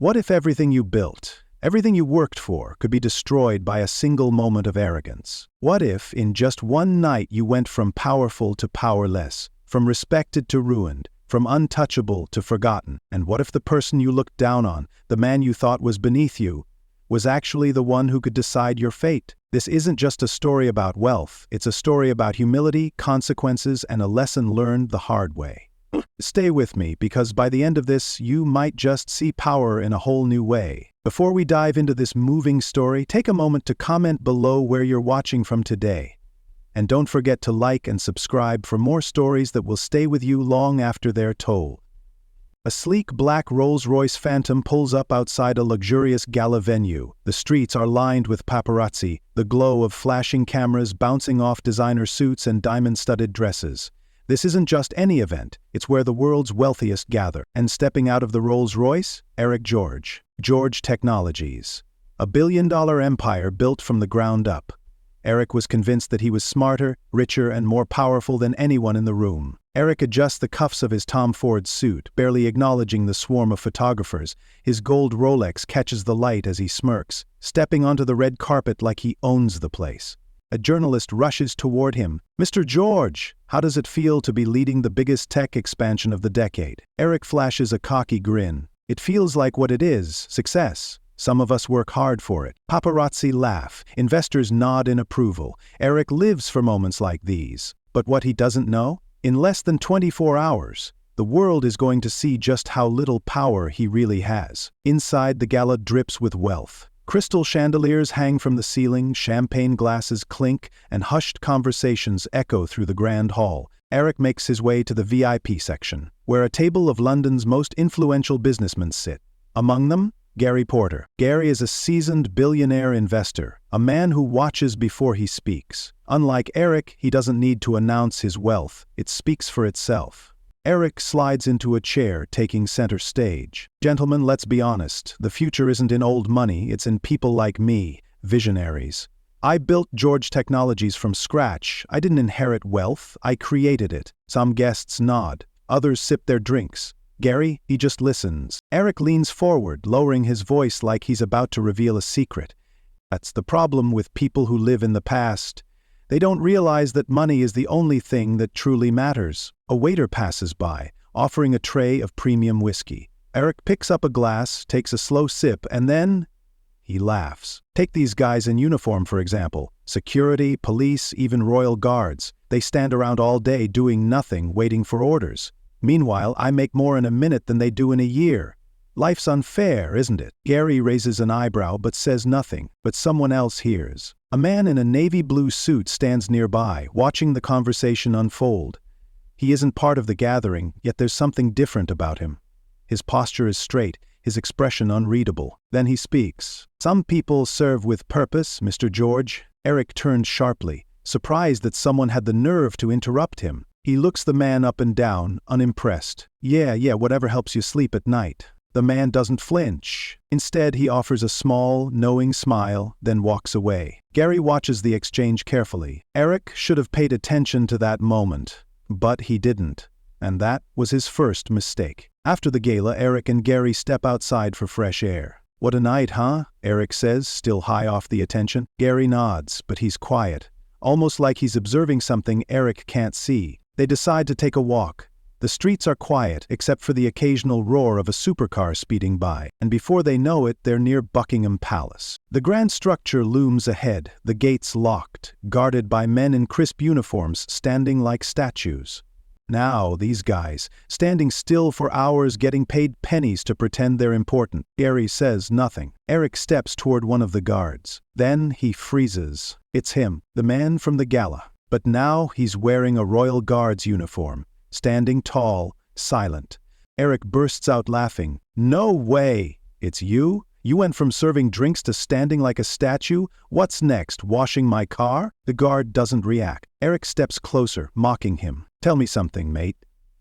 What if everything you built, everything you worked for, could be destroyed by a single moment of arrogance? What if, in just one night, you went from powerful to powerless, from respected to ruined, from untouchable to forgotten? And what if the person you looked down on, the man you thought was beneath you, was actually the one who could decide your fate? This isn't just a story about wealth, it's a story about humility, consequences, and a lesson learned the hard way. Stay with me, because by the end of this, you might just see power in a whole new way. Before we dive into this moving story, take a moment to comment below where you're watching from today. And don't forget to like and subscribe for more stories that will stay with you long after they're told. A sleek black Rolls-Royce Phantom pulls up outside a luxurious gala venue. The streets are lined with paparazzi, the glow of flashing cameras bouncing off designer suits and diamond-studded dresses. This isn't just any event, it's where the world's wealthiest gather. And stepping out of the Rolls-Royce, Eric George. George Technologies. A billion-dollar empire built from the ground up. Eric was convinced that he was smarter, richer, and more powerful than anyone in the room. Eric adjusts the cuffs of his Tom Ford suit, barely acknowledging the swarm of photographers. His gold Rolex catches the light as he smirks, stepping onto the red carpet like he owns the place. A journalist rushes toward him. "Mr. George, how does it feel to be leading the biggest tech expansion of the decade?" Eric flashes a cocky grin. "It feels like what it is, success. Some of us work hard for it." Paparazzi laugh. Investors nod in approval. Eric lives for moments like these. But what he doesn't know? In less than 24 hours, the world is going to see just how little power he really has. Inside, the gala drips with wealth. Crystal chandeliers hang from the ceiling, champagne glasses clink, and hushed conversations echo through the grand hall. Eric makes his way to the VIP section, where a table of London's most influential businessmen sit. Among them, Gary Porter. Gary is a seasoned billionaire investor, a man who watches before he speaks. Unlike Eric, he doesn't need to announce his wealth, it speaks for itself. Eric slides into a chair, taking center stage. "Gentlemen, let's be honest, the future isn't in old money, it's in people like me, visionaries. I built George Technologies from scratch. I didn't inherit wealth, I created it." Some guests nod, others sip their drinks. Gary, he just listens. Eric leans forward, lowering his voice like he's about to reveal a secret. That's the problem with people who live in the past. They don't realize that money is the only thing that truly matters. A waiter passes by, offering a tray of premium whiskey. Eric picks up a glass, takes a slow sip, and then he laughs. Take these guys in uniform, for example. Security, police, even royal guards. They stand around all day doing nothing, waiting for orders. Meanwhile, I make more in a minute than they do in a year. Life's unfair, isn't it? Gary raises an eyebrow but says nothing, but someone else hears. A man in a navy blue suit stands nearby, watching the conversation unfold. He isn't part of the gathering, yet there's something different about him. His posture is straight, his expression unreadable. Then he speaks. "Some people serve with purpose, Mr. George." Eric turned sharply, surprised that someone had the nerve to interrupt him. He looks the man up and down, unimpressed. Yeah, whatever helps you sleep at night." The man doesn't flinch. Instead, he offers a small, knowing smile, then walks away. Gary watches the exchange carefully. Eric should have paid attention to that moment, but he didn't. And that was his first mistake. After the gala, Eric and Gary step outside for fresh air. "What a night, huh?" Eric says, still high off the attention. Gary nods, but he's quiet, almost like he's observing something Eric can't see. They decide to take a walk. The streets are quiet, except for the occasional roar of a supercar speeding by, and before they know it, they're near Buckingham Palace. The grand structure looms ahead, the gates locked, guarded by men in crisp uniforms standing like statues. Now, these guys, standing still for hours, getting paid pennies to pretend they're important. Gary says nothing. Eric steps toward one of the guards. Then he freezes. It's him, the man from the gala. But now he's wearing a Royal Guards uniform, standing tall, silent. Eric bursts out laughing. "No way! It's you? You went from serving drinks to standing like a statue? What's next, washing my car?" The guard doesn't react. Eric steps closer, mocking him. "Tell me something, mate.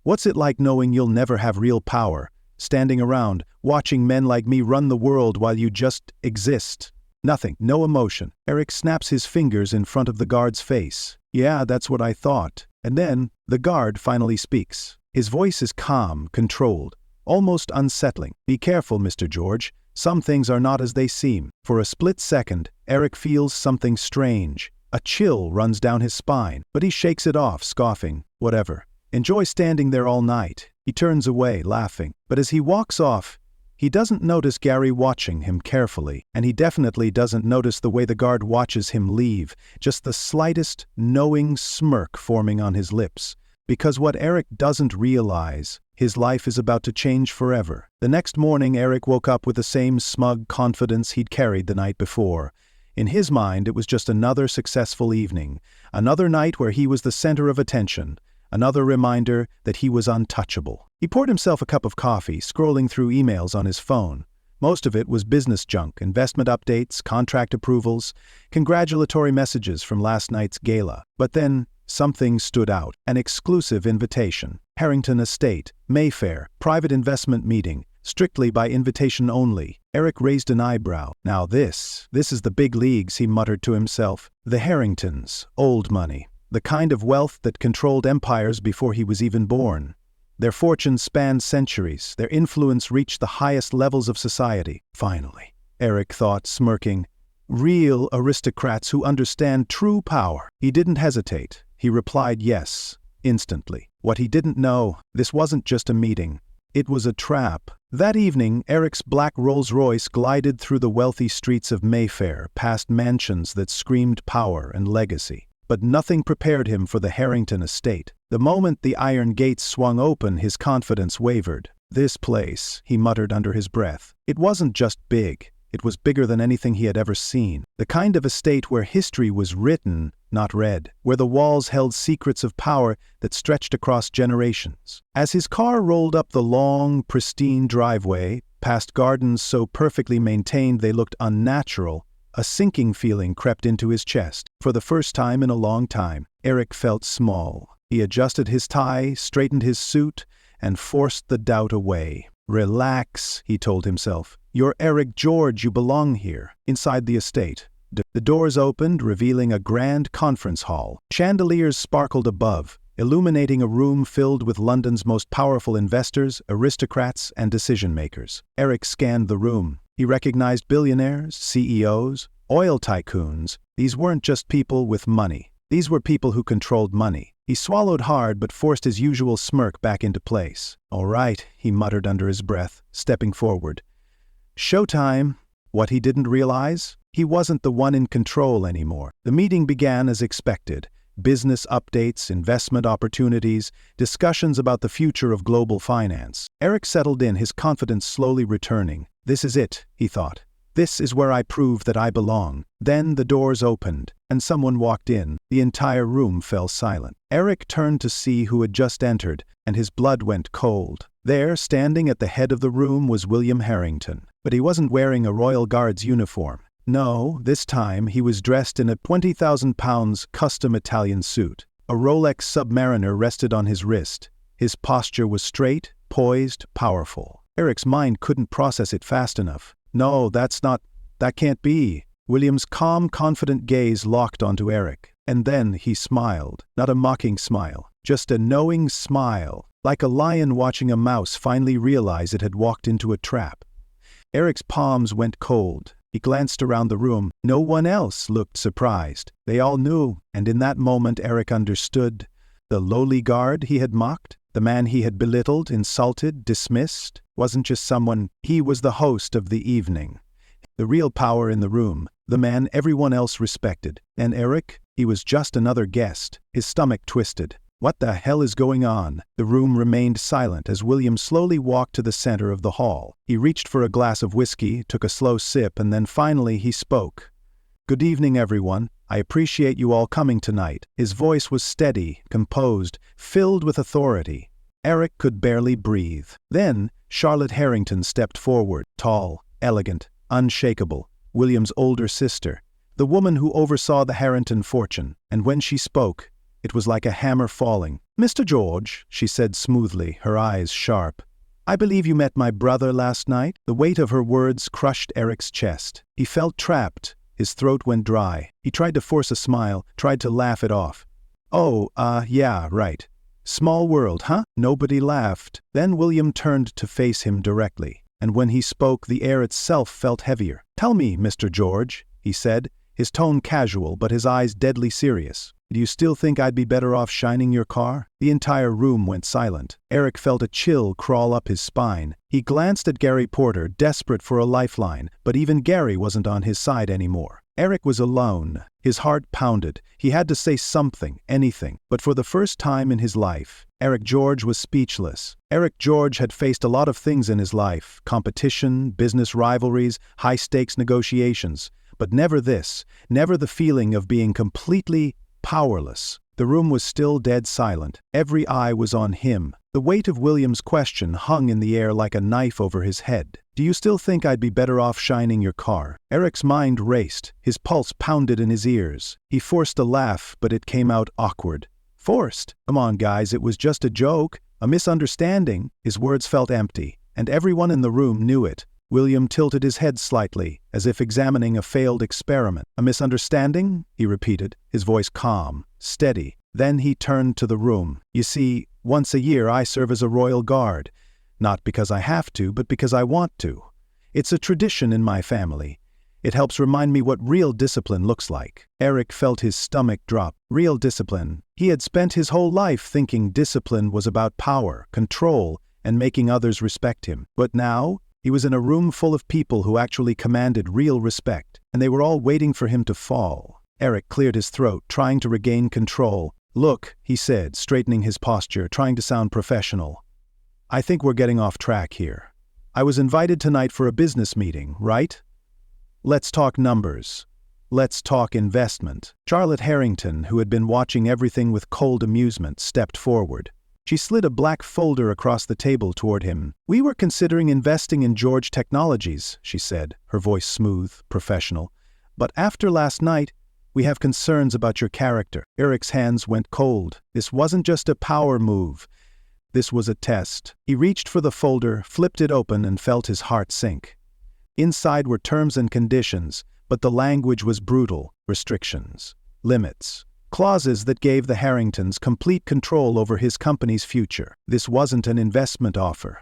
What's it like knowing you'll never have real power, standing around, watching men like me run the world while you just exist?" Nothing, no emotion. Eric snaps his fingers in front of the guard's face. "Yeah, that's what I thought." And then, the guard finally speaks. His voice is calm, controlled. almost unsettling. "Be careful, Mr. George. Some things are not as they seem." For a split second, Eric feels something strange. A chill runs down his spine, but he shakes it off, scoffing. Whatever. Enjoy standing there all night. He turns away, laughing. But as he walks off, he doesn't notice Gary watching him carefully, and he definitely doesn't notice the way the guard watches him leave, just the slightest, knowing smirk forming on his lips. Because what Eric doesn't realize, his life is about to change forever. The next morning, Eric woke up with the same smug confidence he'd carried the night before. In his mind, it was just another successful evening, another night where he was the center of attention, another reminder that he was untouchable. He poured himself a cup of coffee, scrolling through emails on his phone. Most of it was business junk, investment updates, contract approvals, congratulatory messages from last night's gala. But then, something stood out. An exclusive invitation. Harrington Estate, Mayfair, private investment meeting, strictly by invitation only. Eric raised an eyebrow. Now this is the big leagues, he muttered to himself. The Harringtons, old money. The kind of wealth that controlled empires before he was even born. Their fortunes spanned centuries. Their influence reached the highest levels of society. Finally, Eric thought, smirking. Real aristocrats who understand true power. He didn't hesitate. He replied yes, instantly. What he didn't know, this wasn't just a meeting. It was a trap. That evening, Eric's black Rolls-Royce glided through the wealthy streets of Mayfair, past mansions that screamed power and legacy. But nothing prepared him for the Harrington estate. The moment the iron gates swung open, his confidence wavered. This place, he muttered under his breath. It wasn't just big. It was bigger than anything he had ever seen. The kind of estate where history was written, not read. Where the walls held secrets of power that stretched across generations. As his car rolled up the long, pristine driveway, past gardens so perfectly maintained they looked unnatural, a sinking feeling crept into his chest. For the first time in a long time, Eric felt small. He adjusted his tie, straightened his suit, and forced the doubt away. Relax, he told himself. You're Eric George, you belong here, inside the estate. The doors opened, revealing a grand conference hall. Chandeliers sparkled above, illuminating a room filled with London's most powerful investors, aristocrats, and decision-makers. Eric scanned the room. He recognized billionaires, CEOs, oil tycoons. These weren't just people with money. These were people who controlled money. He swallowed hard but forced his usual smirk back into place. All right, he muttered under his breath, stepping forward. Showtime. What he didn't realize? He wasn't the one in control anymore. The meeting began as expected. Business updates, investment opportunities, discussions about the future of global finance. Eric settled in, his confidence slowly returning. This is it, he thought. This is where I prove that I belong. Then the doors opened, and someone walked in. The entire room fell silent. Eric turned to see who had just entered, and his blood went cold. There, standing at the head of the room, was William Harrington. But he wasn't wearing a Royal Guards uniform. No, this time he was dressed in a £20,000 custom Italian suit. A Rolex Submariner rested on his wrist. His posture was straight, poised, powerful. Eric's mind couldn't process it fast enough. No, that can't be. William's calm, confident gaze locked onto Eric. And then he smiled. Not a mocking smile, just a knowing smile. Like a lion watching a mouse finally realize it had walked into a trap. Eric's palms went cold. He glanced around the room. No one else looked surprised. They all knew, and in that moment Eric understood. The lowly guard he had mocked, the man he had belittled, insulted, dismissed, wasn't just someone. He was the host of the evening. The real power in the room, the man everyone else respected. And Eric? He was just another guest. His stomach twisted. What the hell is going on? The room remained silent as William slowly walked to the center of the hall. He reached for a glass of whiskey, took a slow sip, and then finally he spoke. Good evening, everyone. I appreciate you all coming tonight. His voice was steady, composed, filled with authority. Eric could barely breathe. Then, Charlotte Harrington stepped forward, tall, elegant, unshakable, William's older sister, the woman who oversaw the Harrington fortune, and when she spoke, it was like a hammer falling. Mr. George, she said smoothly, her eyes sharp. I believe you met my brother last night? The weight of her words crushed Eric's chest. He felt trapped. His throat went dry. He tried to force a smile, tried to laugh it off. Oh, yeah, right. Small world, huh? Nobody laughed. Then William turned to face him directly, and when he spoke, the air itself felt heavier. "Tell me, Mr. George," he said, his tone casual but his eyes deadly serious. "Do you still think I'd be better off shining your car?" The entire room went silent. Eric felt a chill crawl up his spine. He glanced at Gary Porter, desperate for a lifeline, but even Gary wasn't on his side anymore. Eric was alone. His heart pounded. He had to say something, anything. But for the first time in his life, Eric George was speechless. Eric George had faced a lot of things in his life: competition, business rivalries, high-stakes negotiations. But never this, never the feeling of being completely powerless. The room was still dead silent. Every eye was on him. The weight of William's question hung in the air like a knife over his head. "Do you still think I'd be better off shining your car?" Eric's mind raced. His pulse pounded in his ears. He forced a laugh, but it came out awkward. Forced? Come on, guys, it was just a joke, a misunderstanding. His words felt empty, and everyone in the room knew it. William tilted his head slightly, as if examining a failed experiment. "A misunderstanding?" he repeated, his voice calm, steady. Then he turned to the room. "You see, once a year I serve as a royal guard. Not because I have to, but because I want to. It's a tradition in my family. It helps remind me what real discipline looks like." Eric felt his stomach drop. Real discipline. He had spent his whole life thinking discipline was about power, control, and making others respect him. But now, he was in a room full of people who actually commanded real respect, and they were all waiting for him to fall. Eric cleared his throat, trying to regain control. "Look," he said, straightening his posture, trying to sound professional. "I think we're getting off track here. I was invited tonight for a business meeting, right? Let's talk numbers. Let's talk investment." Charlotte Harrington, who had been watching everything with cold amusement, stepped forward. She slid a black folder across the table toward him. "We were considering investing in George Technologies," she said, her voice smooth, professional. "But after last night, we have concerns about your character." Eric's hands went cold. This wasn't just a power move. This was a test. He reached for the folder, flipped it open, and felt his heart sink. Inside were terms and conditions, but the language was brutal. Restrictions, limits, clauses that gave the Harringtons complete control over his company's future. This wasn't an investment offer.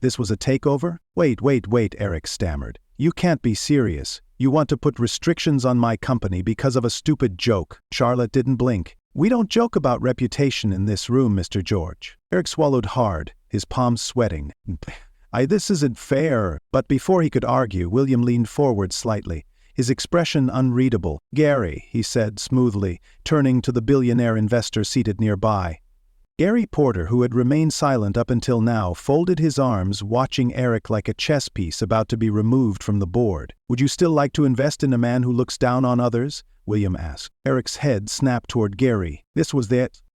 This was a takeover? Wait, Eric stammered. "You can't be serious. You want to put restrictions on my company because of a stupid joke." Charlotte didn't blink. "We don't joke about reputation in this room, Mr. George." Eric swallowed hard, his palms sweating. This isn't fair." But before he could argue, William leaned forward slightly, his expression unreadable. "Gary," he said smoothly, turning to the billionaire investor seated nearby. Gary Porter, who had remained silent up until now, folded his arms, watching Eric like a chess piece about to be removed from the board. "Would you still like to invest in a man who looks down on others?" William asked. Eric's head snapped toward Gary. This was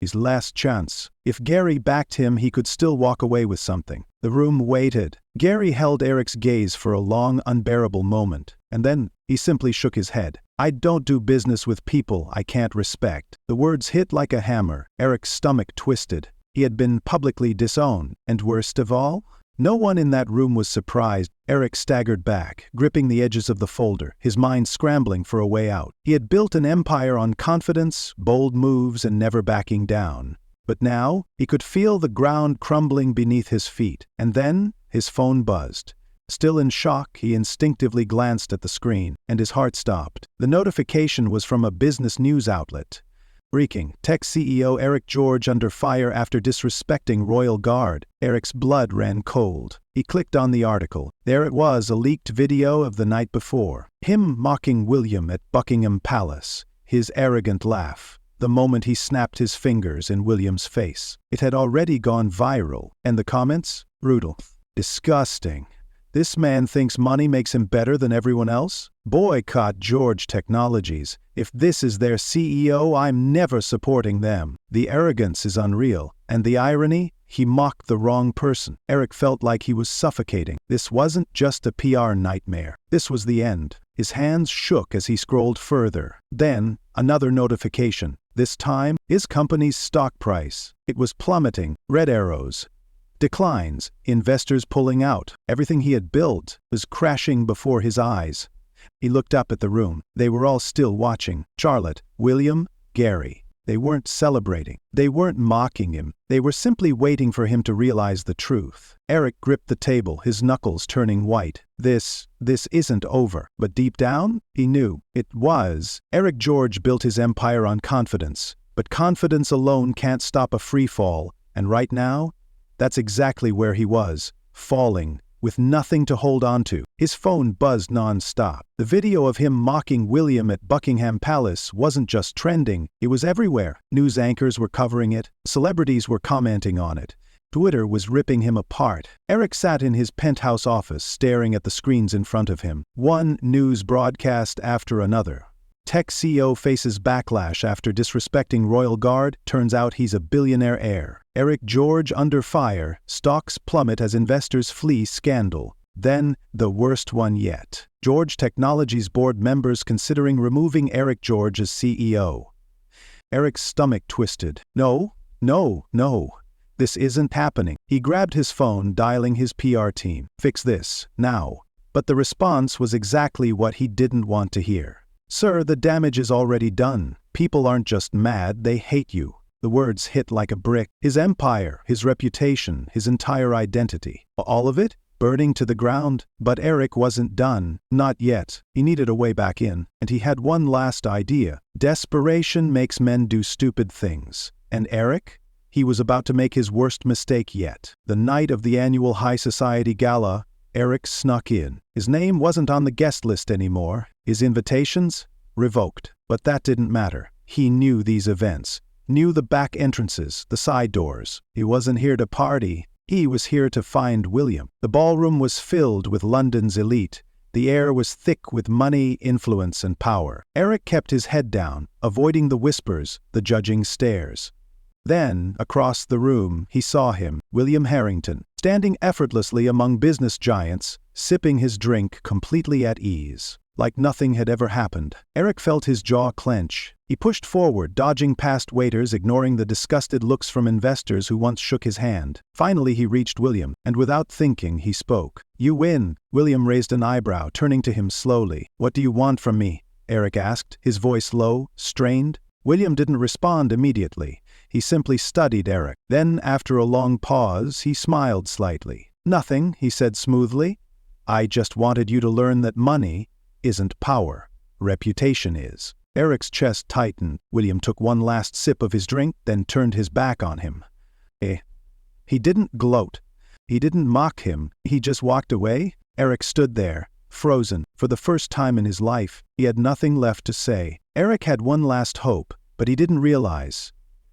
his last chance. If Gary backed him, he could still walk away with something. The room waited. Gary held Eric's gaze for a long, unbearable moment, and then he simply shook his head. "I don't do business with people I can't respect." The words hit like a hammer. Eric's stomach twisted. He had been publicly disowned, and worst of all, no one in that room was surprised. Eric staggered back, gripping the edges of the folder, his mind scrambling for a way out. He had built an empire on confidence, bold moves, and never backing down. But now, he could feel the ground crumbling beneath his feet. And then, his phone buzzed. Still in shock, he instinctively glanced at the screen, and his heart stopped. The notification was from a business news outlet. Breaking: Tech CEO Eric George under fire after disrespecting Royal Guard. Eric's blood ran cold. He clicked on the article. There it was, a leaked video of the night before. Him mocking William at Buckingham Palace. His arrogant laugh. The moment he snapped his fingers in William's face. It had already gone viral. And the comments? Brutal. Disgusting. This man thinks money makes him better than everyone else? Boycott George Technologies. If this is their CEO, I'm never supporting them. The arrogance is unreal. And the irony? He mocked the wrong person. Eric felt like he was suffocating. This wasn't just a PR nightmare. This was the end. His hands shook as he scrolled further. Then, another notification. This time, his company's stock price. It was plummeting. Red arrows. Declines, investors pulling out. Everything he had built was crashing before his eyes. He looked up at the room. They were all still watching. Charlotte, William, Gary. They weren't celebrating. They weren't mocking him. They were simply waiting for him to realize the truth. Eric gripped the table, his knuckles turning white. This isn't over. But deep down, he knew it was. Eric George built his empire on confidence. But confidence alone can't stop a free fall. And right now, that's exactly where he was, falling, with nothing to hold on to. His phone buzzed non-stop. The video of him mocking William at Buckingham Palace wasn't just trending, it was everywhere. News anchors were covering it, celebrities were commenting on it. Twitter was ripping him apart. Eric sat in his penthouse office, staring at the screens in front of him. One news broadcast after another. Tech CEO faces backlash after disrespecting royal guard, turns out he's a billionaire heir. Eric George under fire, stocks plummet as investors flee scandal. Then, the worst one yet. George Technologies board members considering removing Eric George as CEO. Eric's stomach twisted. No. This isn't happening. He grabbed his phone, dialing his PR team. Fix this, now. But the response was exactly what he didn't want to hear. Sir, the damage is already done. People aren't just mad, they hate you. The words hit like a brick. His empire, his reputation, his entire identity. All of it, burning to the ground. But Eric wasn't done. Not yet. He needed a way back in. And he had one last idea. Desperation makes men do stupid things. And Eric? He was about to make his worst mistake yet. The night of the annual High Society Gala, Eric snuck in. His name wasn't on the guest list anymore. His invitations? Revoked. But that didn't matter. He knew these events. Knew the back entrances, the side doors. He wasn't here to party. He was here to find William. The ballroom was filled with London's elite. The air was thick with money, influence, and power. Eric kept his head down, avoiding the whispers, the judging stares. Then, across the room, he saw him, William Harrington, standing effortlessly among business giants, sipping his drink completely at ease. Like nothing had ever happened. Eric felt his jaw clench. He pushed forward, dodging past waiters, ignoring the disgusted looks from investors who once shook his hand. Finally he reached William, and without thinking, he spoke. "You win." William raised an eyebrow, turning to him slowly. "What do you want from me?" Eric asked, his voice low, strained. William didn't respond immediately. He simply studied Eric. Then, after a long pause, he smiled slightly. "Nothing," he said smoothly. "I just wanted you to learn that money isn't power. Reputation is." Eric's chest tightened. William took one last sip of his drink, then turned his back on him. He didn't gloat. He didn't mock him. He just walked away. Eric stood there, frozen. For the first time in his life, he had nothing left to say. Eric had one last hope, but he didn't realize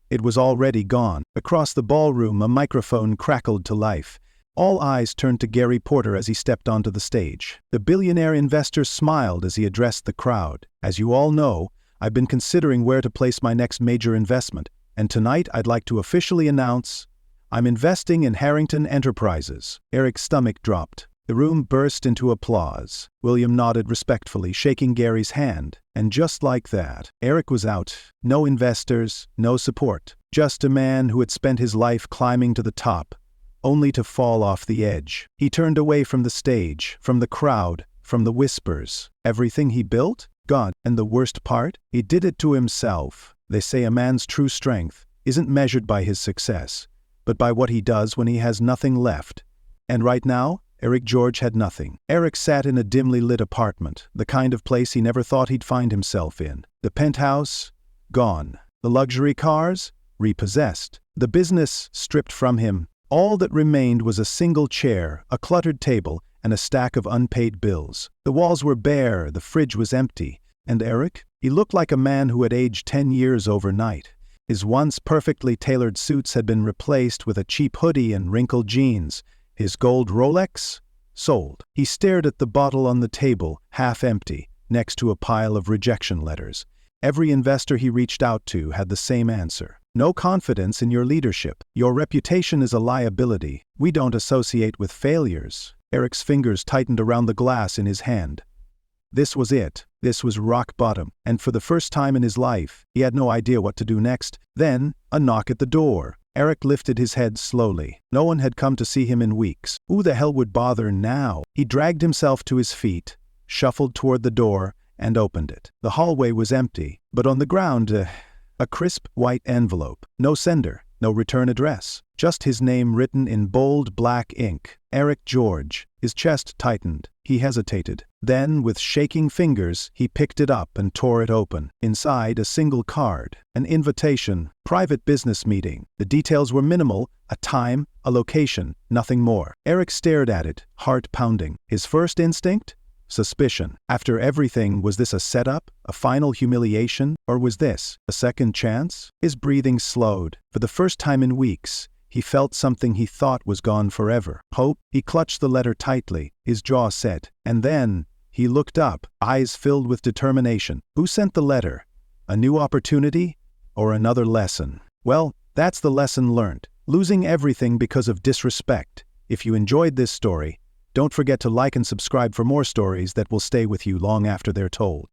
it was already gone. Across the ballroom, a microphone crackled to life. All eyes turned to Gary Porter as he stepped onto the stage. The billionaire investor smiled as he addressed the crowd. "As you all know, I've been considering where to place my next major investment, and tonight I'd like to officially announce I'm investing in Harrington Enterprises." Eric's stomach dropped. The room burst into applause. William nodded respectfully, shaking Gary's hand. And just like that, Eric was out. No investors, no support. Just a man who had spent his life climbing to the top, only to fall off the edge. He turned away from the stage, from the crowd, from the whispers. Everything he built? Gone. And the worst part? He did it to himself. They say a man's true strength isn't measured by his success, but by what he does when he has nothing left. And right now, Eric George had nothing. Eric sat in a dimly lit apartment, the kind of place he never thought he'd find himself in. The penthouse? Gone. The luxury cars? Repossessed. The business stripped from him. All that remained was a single chair, a cluttered table, and a stack of unpaid bills. The walls were bare, the fridge was empty. And Eric? He looked like a man who had aged 10 years overnight. His once perfectly tailored suits had been replaced with a cheap hoodie and wrinkled jeans. His gold Rolex? Sold. He stared at the bottle on the table, half empty, next to a pile of rejection letters. Every investor he reached out to had the same answer. "No confidence in your leadership. Your reputation is a liability. We don't associate with failures." Eric's fingers tightened around the glass in his hand. This was it. This was rock bottom. And for the first time in his life, he had no idea what to do next. Then, a knock at the door. Eric lifted his head slowly. No one had come to see him in weeks. Who the hell would bother now? He dragged himself to his feet, shuffled toward the door, and opened it. The hallway was empty, but on the ground, A crisp, white envelope. No sender, no return address. Just his name written in bold black ink. Eric George. His chest tightened. He hesitated. Then, with shaking fingers, he picked it up and tore it open. Inside, a single card. An invitation. Private business meeting. The details were minimal. A time, a location, nothing more. Eric stared at it, heart pounding. His first instinct? Suspicion. After everything, was this a setup, a final humiliation, or was this a second chance? His breathing slowed. For the first time in weeks, he felt something he thought was gone forever. Hope. He clutched the letter tightly, his jaw set. And then, he looked up, eyes filled with determination. Who sent the letter? A new opportunity? Or another lesson? Well, that's the lesson learned. Losing everything because of disrespect. If you enjoyed this story, don't forget to like and subscribe for more stories that will stay with you long after they're told.